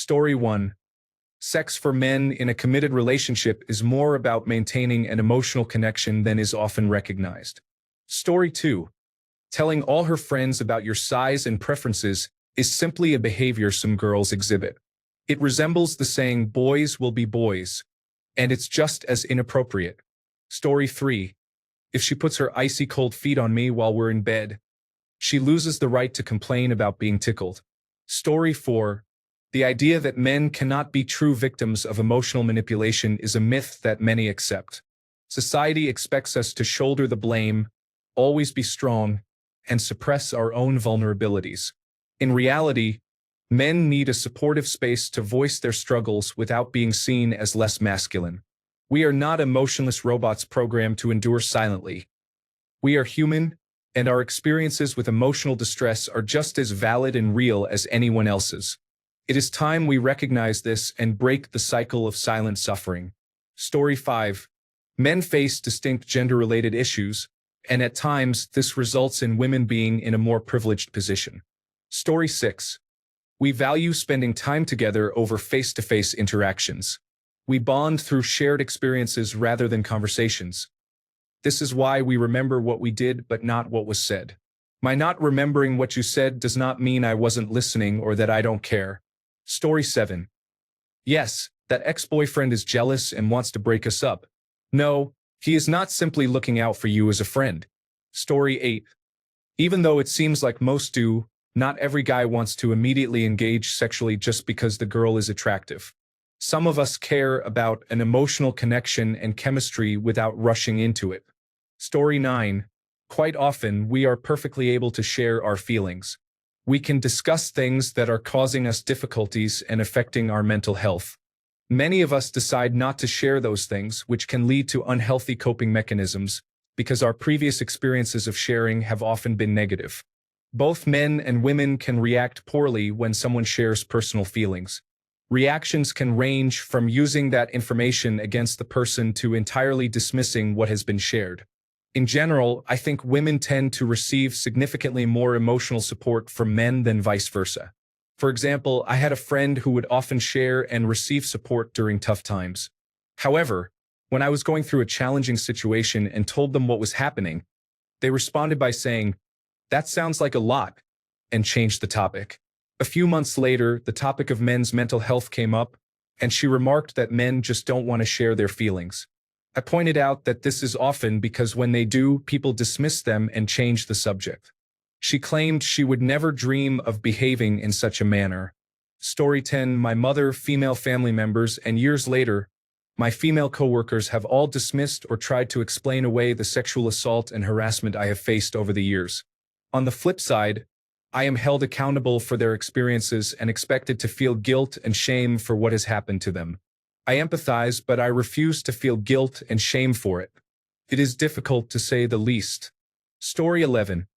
Story 1. Sex for men in a committed relationship is more about maintaining an emotional connection than is often recognized. Story 2. Telling all her friends about your size and preferences is simply a behavior some girls exhibit. It resembles the saying, "boys will be boys," and it's just as inappropriate. Story 3. If she puts her icy cold feet on me while we're in bed, she loses the right to complain about being tickled. Story 4. The idea that men cannot be true victims of emotional manipulation is a myth that many accept. Society expects us to shoulder the blame, always be strong, and suppress our own vulnerabilities. In reality, men need a supportive space to voice their struggles without being seen as less masculine. We are not emotionless robots programmed to endure silently. We are human, and our experiences with emotional distress are just as valid and real as anyone else's. It is time we recognize this and break the cycle of silent suffering. Story 5. Men face distinct gender-related issues, and at times this results in women being in a more privileged position. Story 6. We value spending time together over face-to-face interactions. We bond through shared experiences rather than conversations. This is why we remember what we did but not what was said. My not remembering what you said does not mean I wasn't listening or that I don't care. Story 7. Yes, that ex-boyfriend is jealous and wants to break us up. No, he is not simply looking out for you as a friend. Story 8. Even though it seems like most do, not every guy wants to immediately engage sexually just because the girl is attractive. Some of us care about an emotional connection and chemistry without rushing into it. Story 9. Quite often, we are perfectly able to share our feelings. We can discuss things that are causing us difficulties and affecting our mental health. Many of us decide not to share those things, which can lead to unhealthy coping mechanisms, because our previous experiences of sharing have often been negative. Both men and women can react poorly when someone shares personal feelings. Reactions can range from using that information against the person to entirely dismissing what has been shared. In general, I think women tend to receive significantly more emotional support from men than vice versa. For example, I had a friend who would often share and receive support during tough times. However, when I was going through a challenging situation and told them what was happening, they responded by saying, "That sounds like a lot," and changed the topic. A few months later, the topic of men's mental health came up, and she remarked that men just don't want to share their feelings. I pointed out that this is often because when they do, people dismiss them and change the subject. She claimed she would never dream of behaving in such a manner. Story 10. My mother, female family members, and years later, my female coworkers have all dismissed or tried to explain away the sexual assault and harassment I have faced over the years. On the flip side, I am held accountable for their experiences and expected to feel guilt and shame for what has happened to them. I empathize, but I refuse to feel guilt and shame for it. It is difficult to say the least. Story 11.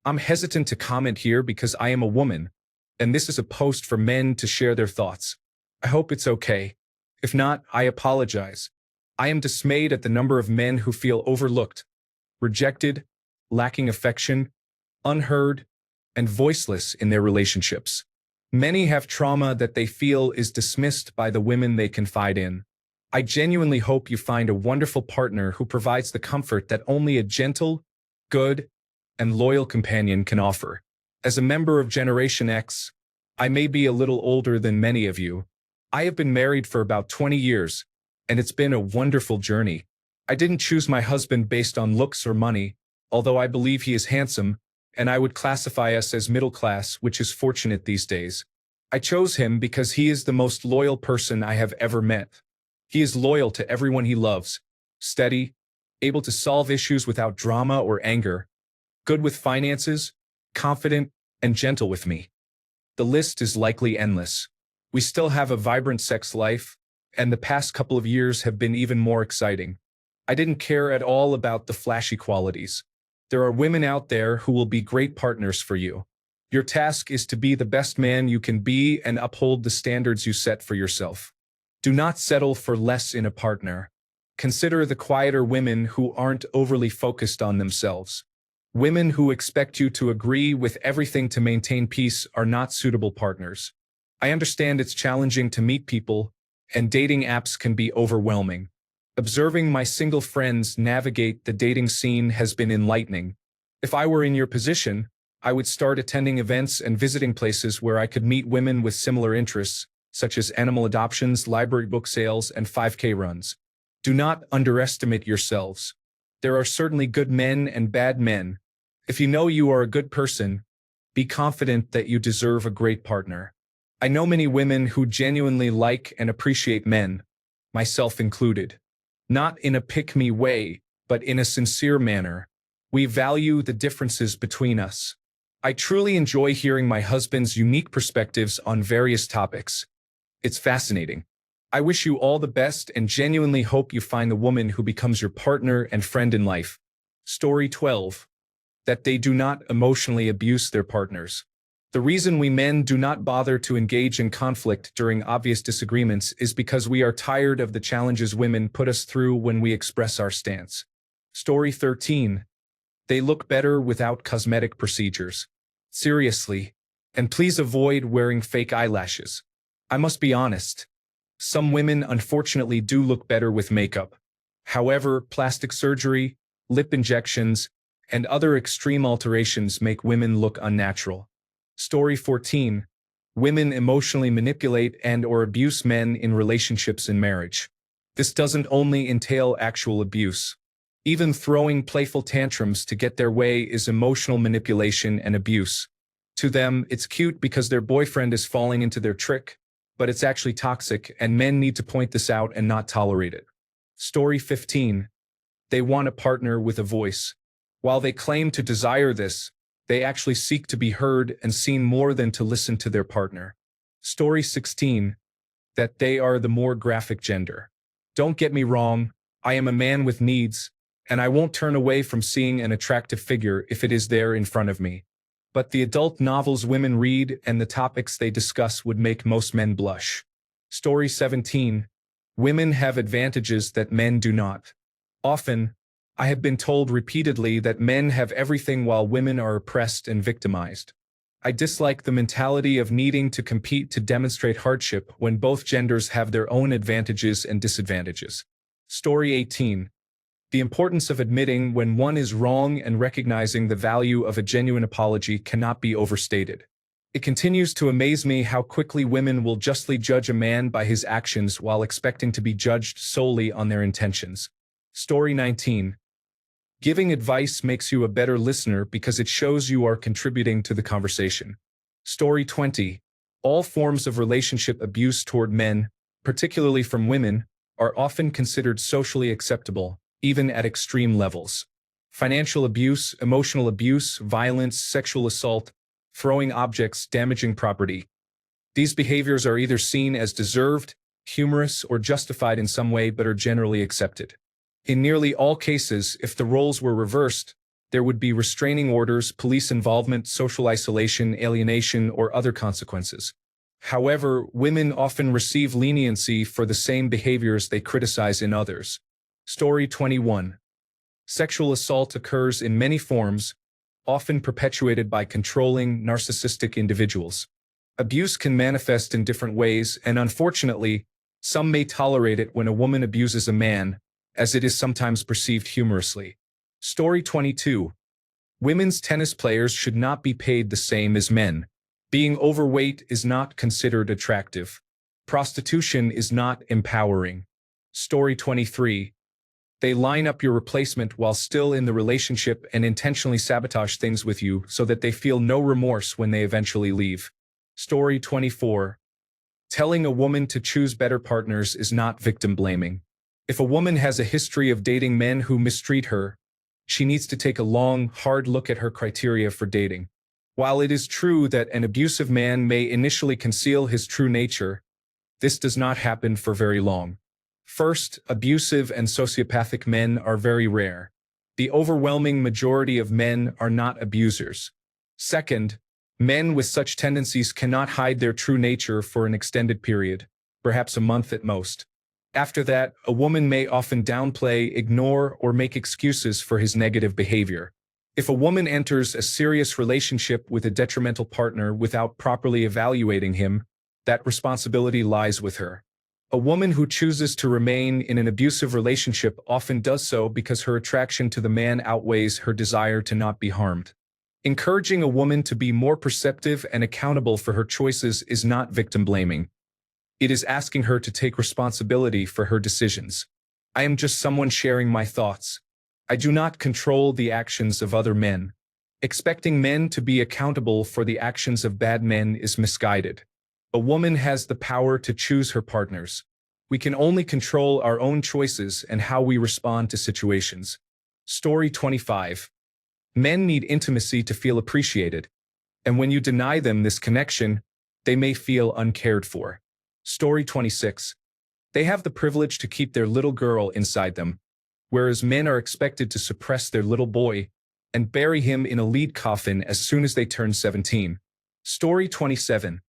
I'm hesitant to comment here because I am a woman, and this is a post for men to share their thoughts. I hope it's okay. If not, I apologize. I am dismayed at the number of men who feel overlooked, rejected, lacking affection, unheard, and voiceless in their relationships. Many have trauma that they feel is dismissed by the women they confide in. I genuinely hope you find a wonderful partner who provides the comfort that only a gentle, good, and loyal companion can offer. As a member of Generation X, I may be a little older than many of you. I have been married for about 20 years, and it's been a wonderful journey. I didn't choose my husband based on looks or money, although I believe he is handsome, and I would classify us as middle class, which is fortunate these days. I chose him because he is the most loyal person I have ever met. He is loyal to everyone he loves, steady, able to solve issues without drama or anger, good with finances, confident, and gentle with me. The list is likely endless. We still have a vibrant sex life, and the past couple of years have been even more exciting. I didn't care at all about the flashy qualities. There are women out there who will be great partners for you. Your task is to be the best man you can be and uphold the standards you set for yourself. Do not settle for less in a partner. Consider the quieter women who aren't overly focused on themselves. Women who expect you to agree with everything to maintain peace are not suitable partners. I understand it's challenging to meet people, and dating apps can be overwhelming. Observing my single friends navigate the dating scene has been enlightening. If I were in your position, I would start attending events and visiting places where I could meet women with similar interests, such as animal adoptions, library book sales, and 5K runs. Do not underestimate yourselves. There are certainly good men and bad men. If you know you are a good person, be confident that you deserve a great partner. I know many women who genuinely like and appreciate men, myself included. Not in a pick-me way, but in a sincere manner. We value the differences between us. I truly enjoy hearing my husband's unique perspectives on various topics. It's fascinating. I wish you all the best and genuinely hope you find the woman who becomes your partner and friend in life. Story 12. That they do not emotionally abuse their partners. The reason we men do not bother to engage in conflict during obvious disagreements is because we are tired of the challenges women put us through when we express our stance. Story 13. They look better without cosmetic procedures. Seriously. And please avoid wearing fake eyelashes. I must be honest. Some women unfortunately do look better with makeup. However, plastic surgery, lip injections, and other extreme alterations make women look unnatural. Story 14. Women emotionally manipulate and/or abuse men in relationships and marriage. This doesn't only entail actual abuse. Even throwing playful tantrums to get their way is emotional manipulation and abuse. To them, it's cute because their boyfriend is falling into their trick, but it's actually toxic, and men need to point this out and not tolerate it. Story 15. They want a partner with a voice. While they claim to desire this, they actually seek to be heard and seen more than to listen to their partner. Story 16. That they are the more graphic gender. Don't get me wrong, I am a man with needs, and I won't turn away from seeing an attractive figure if it is there in front of me. But the adult novels women read and the topics they discuss would make most men blush. Story 17. Women have advantages that men do not. Often, I have been told repeatedly that men have everything while women are oppressed and victimized. I dislike the mentality of needing to compete to demonstrate hardship when both genders have their own advantages and disadvantages. Story 18. The importance of admitting when one is wrong and recognizing the value of a genuine apology cannot be overstated. It continues to amaze me how quickly women will justly judge a man by his actions while expecting to be judged solely on their intentions. Story 19. Giving advice makes you a better listener because it shows you are contributing to the conversation. Story 20. All forms of relationship abuse toward men, particularly from women, are often considered socially acceptable, even at extreme levels. Financial abuse, emotional abuse, violence, sexual assault, throwing objects, damaging property. These behaviors are either seen as deserved, humorous, or justified in some way but are generally accepted. In nearly all cases, if the roles were reversed, there would be restraining orders, police involvement, social isolation, alienation, or other consequences. However, women often receive leniency for the same behaviors they criticize in others. Story 21. Sexual assault occurs in many forms, often perpetuated by controlling, narcissistic individuals. Abuse can manifest in different ways, and unfortunately, some may tolerate it when a woman abuses a man, as it is sometimes perceived humorously. Story 22. Women's tennis players should not be paid the same as men. Being overweight is not considered attractive. Prostitution is not empowering. Story 23. They line up your replacement while still in the relationship and intentionally sabotage things with you so that they feel no remorse when they eventually leave. Story 24. Telling a woman to choose better partners is not victim blaming. If a woman has a history of dating men who mistreat her, she needs to take a long, hard look at her criteria for dating. While it is true that an abusive man may initially conceal his true nature, this does not happen for very long. First, abusive and sociopathic men are very rare. The overwhelming majority of men are not abusers. Second, men with such tendencies cannot hide their true nature for an extended period, perhaps a month at most. After that, a woman may often downplay, ignore, or make excuses for his negative behavior. If a woman enters a serious relationship with a detrimental partner without properly evaluating him, that responsibility lies with her. A woman who chooses to remain in an abusive relationship often does so because her attraction to the man outweighs her desire to not be harmed. Encouraging a woman to be more perceptive and accountable for her choices is not victim blaming. It is asking her to take responsibility for her decisions. I am just someone sharing my thoughts. I do not control the actions of other men. Expecting men to be accountable for the actions of bad men is misguided. A woman has the power to choose her partners. We can only control our own choices and how we respond to situations. Story 25. Men need intimacy to feel appreciated, and when you deny them this connection, they may feel uncared for. Story 26. They have the privilege to keep their little girl inside them, whereas men are expected to suppress their little boy and bury him in a lead coffin as soon as they turn 17. Story 27.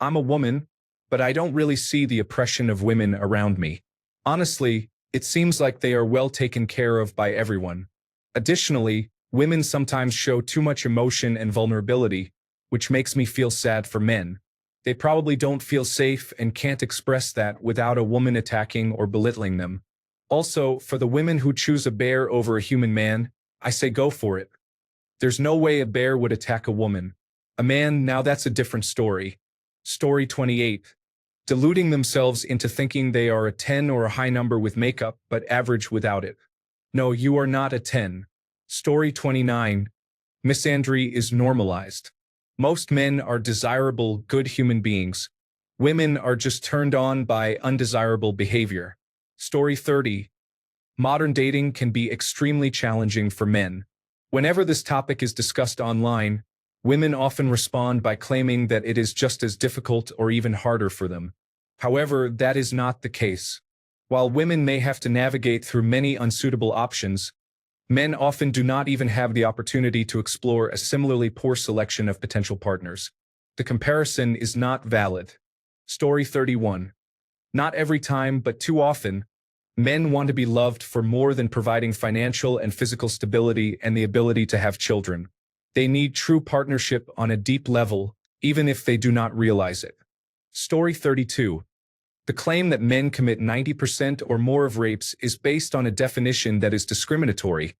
I'm a woman, but I don't really see the oppression of women around me. Honestly, it seems like they are well taken care of by everyone. Additionally, women sometimes show too much emotion and vulnerability, which makes me feel sad for men. They probably don't feel safe and can't express that without a woman attacking or belittling them. Also, for the women who choose a bear over a human man, I say go for it. There's no way a bear would attack a woman. A man, now that's a different story. Story 28. Deluding themselves into thinking they are a 10 or a high number with makeup, but average without it. No, you are not a 10. Story 29. Misandry is normalized. Most men are desirable, good human beings. Women are just turned on by undesirable behavior. Story 30. Modern dating can be extremely challenging for men. Whenever this topic is discussed online, women often respond by claiming that it is just as difficult or even harder for them. However, that is not the case. While women may have to navigate through many unsuitable options, men often do not even have the opportunity to explore a similarly poor selection of potential partners. The comparison is not valid. Story 31. Not every time, but too often, men want to be loved for more than providing financial and physical stability and the ability to have children. They need true partnership on a deep level, even if they do not realize it. Story 32. The claim that men commit 90% or more of rapes is based on a definition that is discriminatory,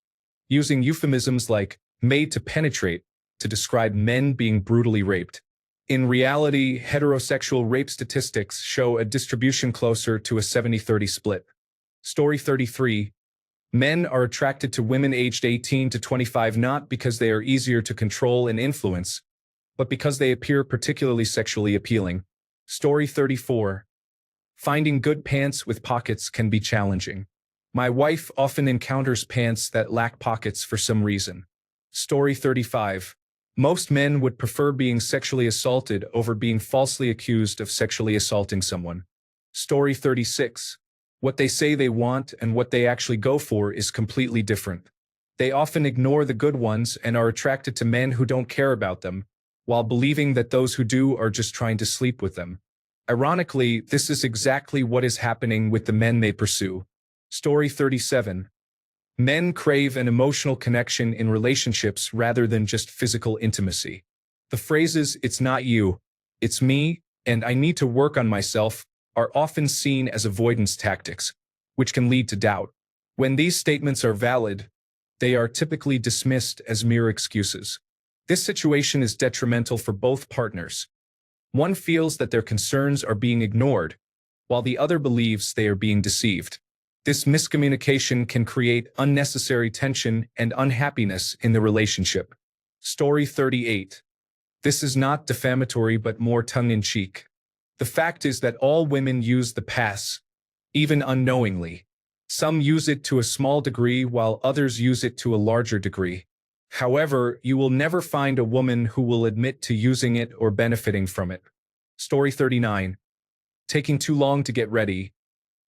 using euphemisms like made to penetrate to describe men being brutally raped. In reality, heterosexual rape statistics show a distribution closer to a 70-30 split. Story 33. Men are attracted to women aged 18 to 25 not because they are easier to control and influence, but because they appear particularly sexually appealing. Story 34. Finding good pants with pockets can be challenging. My wife often encounters pants that lack pockets for some reason. Story 35. Most men would prefer being sexually assaulted over being falsely accused of sexually assaulting someone. Story 36. What they say they want and what they actually go for is completely different. They often ignore the good ones and are attracted to men who don't care about them, while believing that those who do are just trying to sleep with them. Ironically, this is exactly what is happening with the men they pursue. Story 37. Men crave an emotional connection in relationships rather than just physical intimacy. The phrases, "it's not you, it's me, and I need to work on myself," are often seen as avoidance tactics, which can lead to doubt. When these statements are valid, they are typically dismissed as mere excuses. This situation is detrimental for both partners. One feels that their concerns are being ignored, while the other believes they are being deceived. This miscommunication can create unnecessary tension and unhappiness in the relationship. Story 38. This is not defamatory but more tongue-in-cheek. The fact is that all women use the pass, even unknowingly. Some use it to a small degree while others use it to a larger degree. However, you will never find a woman who will admit to using it or benefiting from it. Story 39. Taking too long to get ready.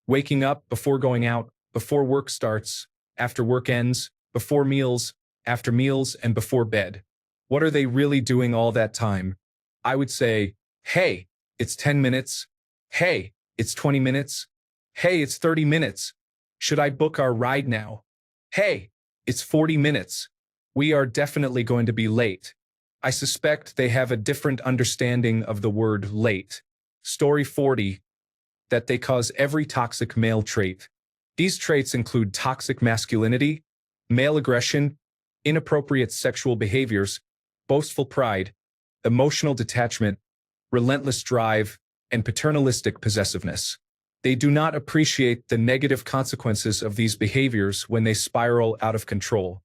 Waking up before going out, before work starts, after work ends, before meals, after meals, and before bed. What are they really doing all that time? I would say, hey, it's 10 minutes. Hey, it's 20 minutes. Hey, it's 30 minutes. Should I book our ride now? Hey, it's 40 minutes. We are definitely going to be late. I suspect they have a different understanding of the word late. Story 40, that they cause every toxic male trait. These traits include toxic masculinity, male aggression, inappropriate sexual behaviors, boastful pride, emotional detachment, relentless drive, and paternalistic possessiveness. They do not appreciate the negative consequences of these behaviors when they spiral out of control.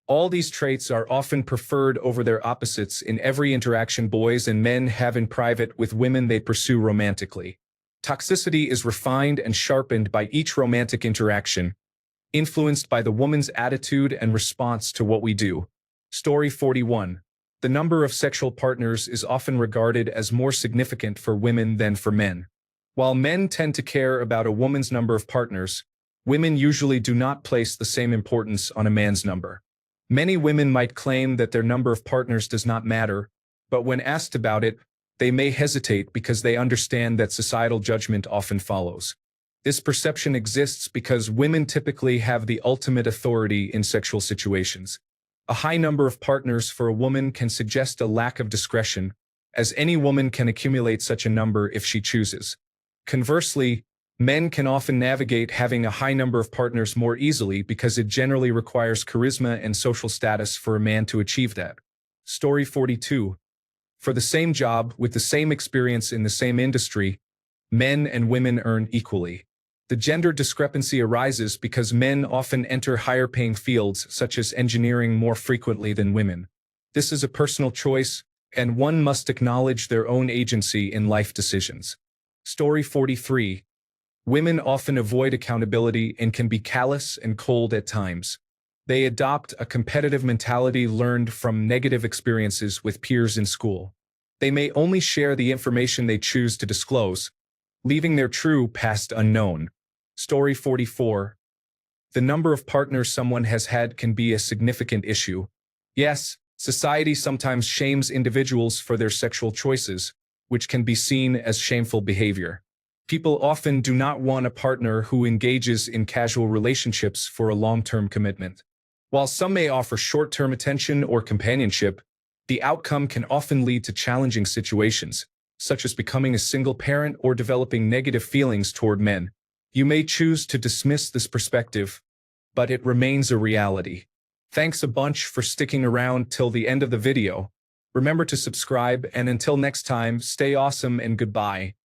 All these traits are often preferred over their opposites in every interaction boys and men have in private with women they pursue romantically. Toxicity is refined and sharpened by each romantic interaction, influenced by the woman's attitude and response to what we do. Story 41. The number of sexual partners is often regarded as more significant for women than for men. While men tend to care about a woman's number of partners, women usually do not place the same importance on a man's number. Many women might claim that their number of partners does not matter, but when asked about it, they may hesitate because they understand that societal judgment often follows. This perception exists because women typically have the ultimate authority in sexual situations. A high number of partners for a woman can suggest a lack of discretion, as any woman can accumulate such a number if she chooses. Conversely, men can often navigate having a high number of partners more easily because it generally requires charisma and social status for a man to achieve that. Story 42. For the same job, with the same experience in the same industry, men and women earn equally. The gender discrepancy arises because men often enter higher-paying fields such as engineering more frequently than women. This is a personal choice, and one must acknowledge their own agency in life decisions. Story 43. Women often avoid accountability and can be callous and cold at times. They adopt a competitive mentality learned from negative experiences with peers in school. They may only share the information they choose to disclose, leaving their true past unknown. Story 44. The number of partners someone has had can be a significant issue. Yes, society sometimes shames individuals for their sexual choices, which can be seen as shameful behavior. People often do not want a partner who engages in casual relationships for a long-term commitment. While some may offer short-term attention or companionship, the outcome can often lead to challenging situations, such as becoming a single parent or developing negative feelings toward men. You may choose to dismiss this perspective, but it remains a reality. Thanks a bunch for sticking around till the end of the video. Remember to subscribe, and until next time, stay awesome and goodbye.